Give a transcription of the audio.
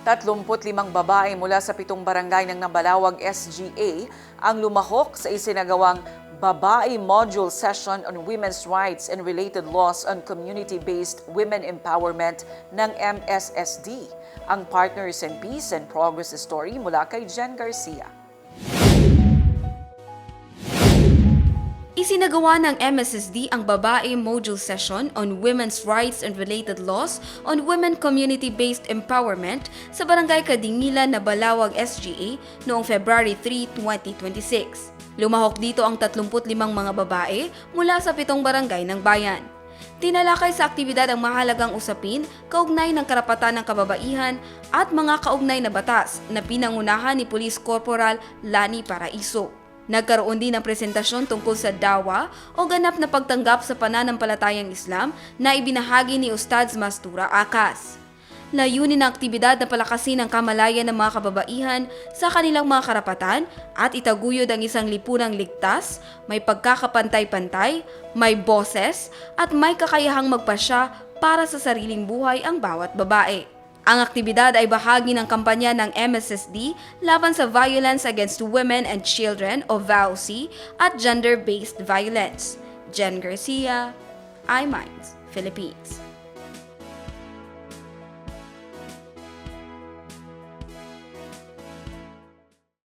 35 babae mula sa 7 barangay ng Nabalawag SGA ang lumahok sa isinagawang Babae Module Session on Women's Rights and Related Laws on Community-Based Women Empowerment ng MSSD. Ang Partners in Peace and Progress story mula kay Jen Garcia. Isinagawa ng MSSD ang Babae Module Session on Women's Rights and Related Laws on Women Community-Based Empowerment sa Barangay Kadingilan, Nabalawag, SGA noong February 3, 2026. Lumahok dito ang 35 mga babae mula sa 7 barangay ng bayan. Tinalakay sa aktibidad ang mahalagang usapin kaugnay ng karapatan ng kababaihan at mga kaugnay na batas na pinangunahan ni Police Corporal Lani Paraiso. Nagkaroon din ng presentasyon tungkol sa dawa o ganap na pagtanggap sa pananampalatayang Islam na ibinahagi ni Ustadz Mastura Akas. Layunin ng aktibidad na palakasin ang kamalayan ng mga kababaihan sa kanilang mga karapatan at itaguyod ang isang lipunang ligtas, may pagkakapantay-pantay, may boses at may kakayahang magpasya para sa sariling buhay ang bawat babae. Ang aktibidad ay bahagi ng kampanya ng MSSD laban sa Violence Against Women and Children o VAUC at Gender-Based Violence. Jen Garcia, iMinds, Philippines.